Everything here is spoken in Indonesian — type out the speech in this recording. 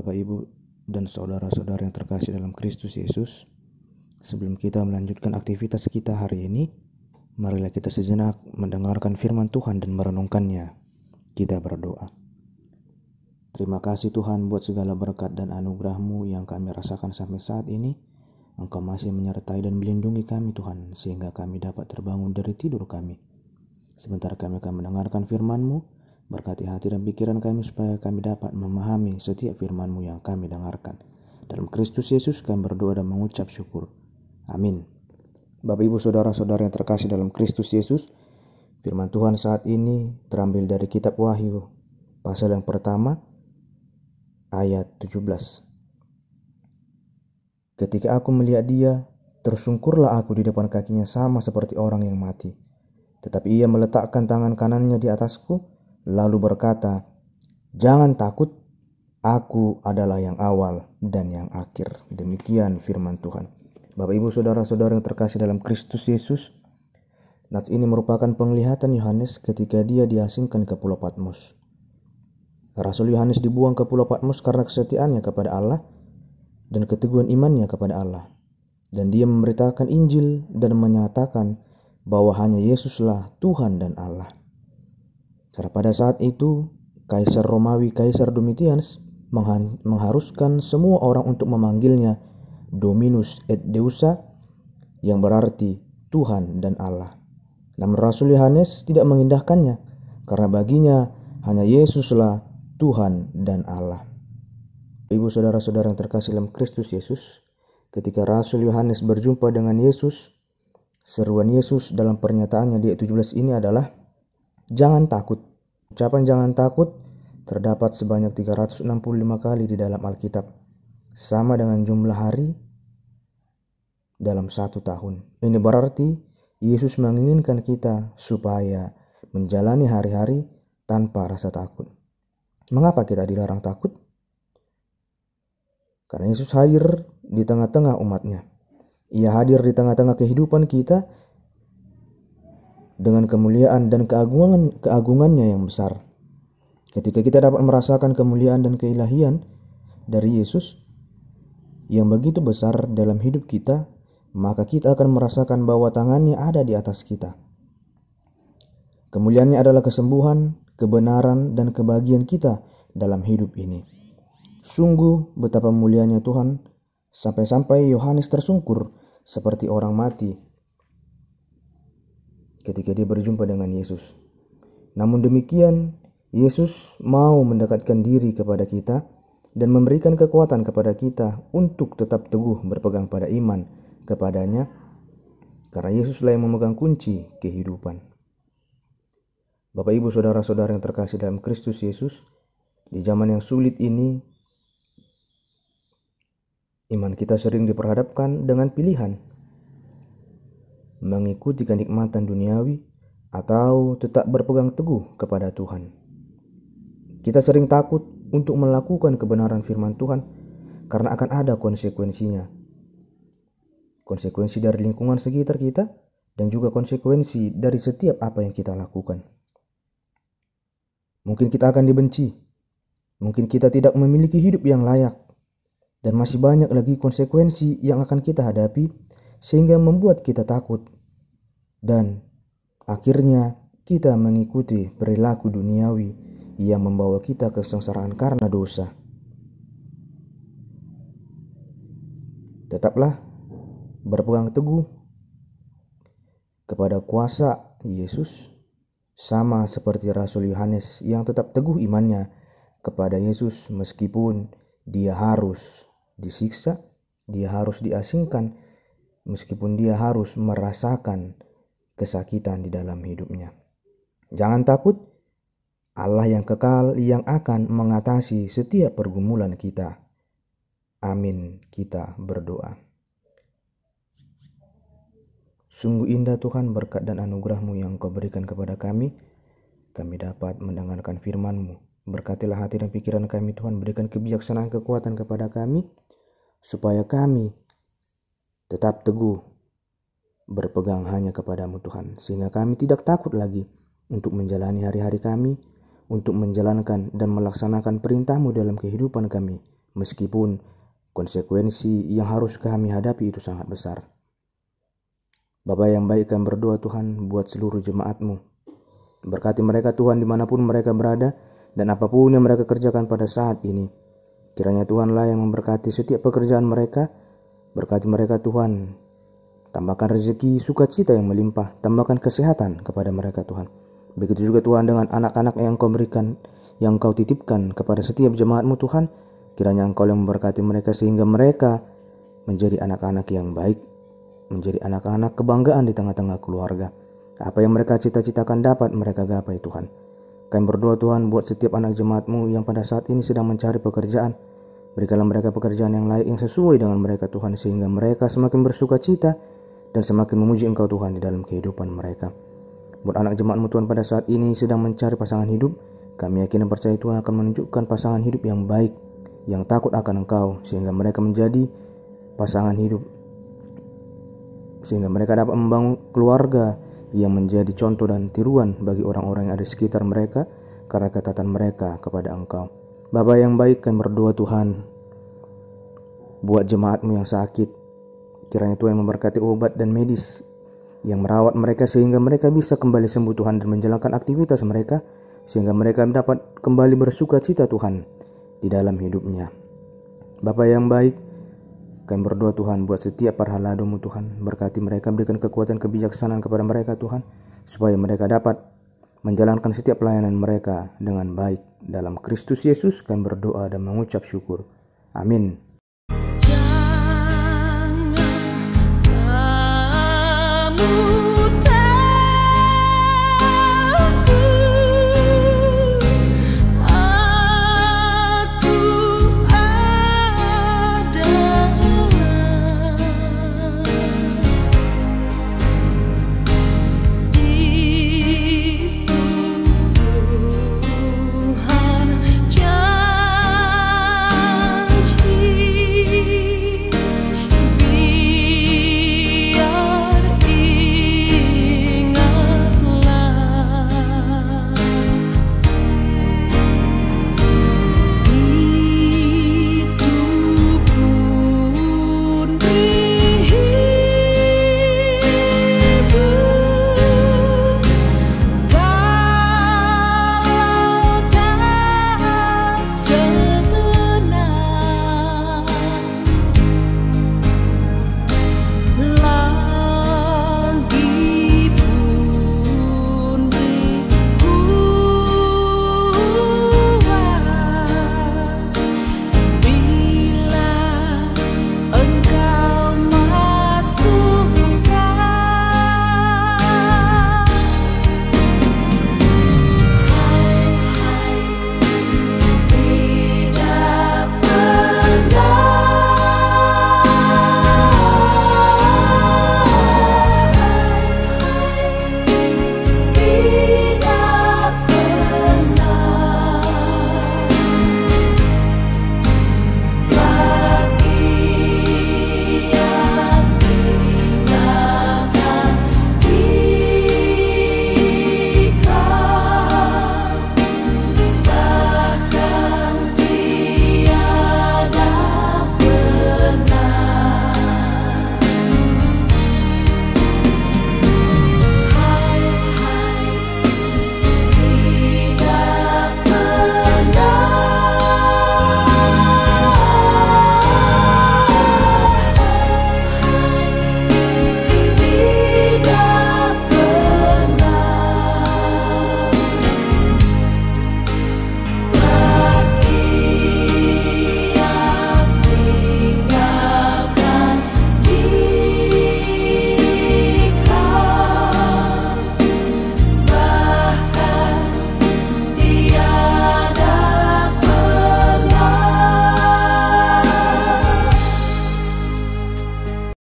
Bapak, Ibu, dan saudara-saudara yang terkasih dalam Kristus Yesus, sebelum kita melanjutkan aktivitas kita hari ini, marilah kita sejenak mendengarkan firman Tuhan dan merenungkannya. Kita berdoa. Terima kasih Tuhan buat segala berkat dan anugerah-Mu yang kami rasakan sampai saat ini. Engkau masih menyertai dan melindungi kami Tuhan, sehingga kami dapat terbangun dari tidur kami. Sebentar kami akan mendengarkan firman-Mu. Berkati hati dan pikiran kami supaya kami dapat memahami setiap firman-Mu yang kami dengarkan. Dalam Kristus Yesus kami berdoa dan mengucap syukur. Amin. Bapak, Ibu, saudara-saudara yang terkasih dalam Kristus Yesus, firman Tuhan saat ini terambil dari kitab Wahyu, pasal yang pertama, ayat 17. Ketika aku melihat Dia, tersungkurlah aku di depan kakinya sama seperti orang yang mati. Tetapi Ia meletakkan tangan kanannya di atasku, lalu berkata, "Jangan takut, aku adalah yang awal dan yang akhir." Demikian firman Tuhan. Bapak, Ibu, saudara-saudara yang terkasih dalam Kristus Yesus, nats ini merupakan penglihatan Yohanes ketika dia diasingkan ke Pulau Patmos. Rasul Yohanes dibuang ke Pulau Patmos karena kesetiaannya kepada Allah dan keteguhan imannya kepada Allah. Dan dia memberitakan Injil dan menyatakan bahwa hanya Yesuslah Tuhan dan Allah. Karena pada saat itu, Kaisar Romawi, Kaisar Domitianus, mengharuskan semua orang untuk memanggilnya Dominus et Deusa, yang berarti Tuhan dan Allah. Namun Rasul Yohanes tidak mengindahkannya, karena baginya hanya Yesuslah Tuhan dan Allah. Ibu, saudara-saudara yang terkasih dalam Kristus Yesus, ketika Rasul Yohanes berjumpa dengan Yesus, seruan Yesus dalam pernyataannya di ayat 17 ini adalah, "Jangan takut." Ucapan "jangan takut" terdapat sebanyak 365 kali di dalam Alkitab, sama dengan jumlah hari dalam 1 tahun. Ini berarti Yesus menginginkan kita supaya menjalani hari-hari tanpa rasa takut. Mengapa kita dilarang takut? Karena Yesus hadir di tengah-tengah umatnya. Ia hadir di tengah-tengah kehidupan kita dengan kemuliaan dan keagungannya yang besar. Ketika kita dapat merasakan kemuliaan dan keilahian dari Yesus yang begitu besar dalam hidup kita, maka kita akan merasakan bahwa tangannya ada di atas kita. Kemuliaannya adalah kesembuhan, kebenaran, dan kebahagiaan kita dalam hidup ini. Sungguh betapa mulianya Tuhan, sampai-sampai Yohanes tersungkur seperti orang mati ketika dia berjumpa dengan Yesus. Namun demikian, Yesus mau mendekatkan diri kepada kita dan memberikan kekuatan kepada kita untuk tetap teguh berpegang pada iman kepadanya, karena Yesuslah yang memegang kunci kehidupan. Bapak, Ibu, saudara-saudara yang terkasih dalam Kristus Yesus, di zaman yang sulit ini, iman kita sering diperhadapkan dengan pilihan, mengikuti kenikmatan duniawi atau tetap berpegang teguh kepada Tuhan. Kita sering takut untuk melakukan kebenaran firman Tuhan karena akan ada konsekuensinya. Konsekuensi dari lingkungan sekitar kita dan juga konsekuensi dari setiap apa yang kita lakukan. Mungkin kita akan dibenci, mungkin kita tidak memiliki hidup yang layak, dan masih banyak lagi konsekuensi yang akan kita hadapi sehingga membuat kita takut. Dan akhirnya kita mengikuti perilaku duniawi yang membawa kita kesengsaraan karena dosa. Tetaplah berpegang teguh kepada kuasa Yesus, sama seperti Rasul Yohanes yang tetap teguh imannya kepada Yesus meskipun dia harus disiksa, dia harus diasingkan, meskipun dia harus merasakan kesakitan di dalam hidupnya. Jangan takut, Allah yang kekal yang akan mengatasi setiap pergumulan kita. Amin, kita berdoa. Sungguh indah Tuhan berkat dan anugerah-Mu yang Kau berikan kepada kami. Kami dapat mendengarkan firman-Mu. Berkatilah hati dan pikiran kami Tuhan, berikan kebijaksanaan kekuatan kepada kami, supaya kami tetap teguh berpegang hanya kepada-Mu Tuhan, sehingga kami tidak takut lagi untuk menjalani hari-hari kami, untuk menjalankan dan melaksanakan perintah-Mu dalam kehidupan kami meskipun konsekuensi yang harus kami hadapi itu sangat besar. Bapa yang baik, kami berdoa Tuhan buat seluruh jemaat-Mu. Berkati mereka Tuhan dimanapun mereka berada dan apapun yang mereka kerjakan pada saat ini. Kiranya Tuhanlah yang memberkati setiap pekerjaan mereka. Berkati mereka Tuhan. Tambahkan rezeki sukacita yang melimpah. Tambahkan kesehatan kepada mereka Tuhan. Begitu juga Tuhan dengan anak-anak yang Kau berikan, yang Kau titipkan kepada setiap jemaat-Mu Tuhan. Kiranya Engkau yang memberkati mereka sehingga mereka menjadi anak-anak yang baik, menjadi anak-anak kebanggaan di tengah-tengah keluarga. Apa yang mereka cita-citakan dapat mereka gapai Tuhan. Kami berdoa Tuhan buat setiap anak jemaat-Mu yang pada saat ini sedang mencari pekerjaan. Berikanlah mereka pekerjaan yang layak, yang sesuai dengan mereka Tuhan, sehingga mereka semakin bersuka cita dan semakin memuji Engkau Tuhan di dalam kehidupan mereka. Buat anak jemaat-Mu Tuhan pada saat ini sedang mencari pasangan hidup, kami yakin dan percaya Tuhan akan menunjukkan pasangan hidup yang baik, yang takut akan Engkau, sehingga mereka menjadi pasangan hidup, sehingga mereka dapat membangun keluarga yang menjadi contoh dan tiruan bagi orang-orang yang ada di sekitar mereka karena ketaatan mereka kepada Engkau. Bapa yang baik, kami berdoa Tuhan buat jemaat-Mu yang sakit. Kiranya Tuhan memberkati obat dan medis yang merawat mereka sehingga mereka bisa kembali sembuh Tuhan dan menjalankan aktivitas mereka, sehingga mereka dapat kembali bersuka cita Tuhan di dalam hidupnya. Bapa yang baik, kami berdoa Tuhan buat setiap para halado-Mu Tuhan. Berkati mereka, berikan kekuatan kebijaksanaan kepada mereka Tuhan, supaya mereka dapat menjalankan setiap pelayanan mereka dengan baik. Dalam Kristus Yesus kami berdoa dan mengucap syukur. Amin. Jangan kamu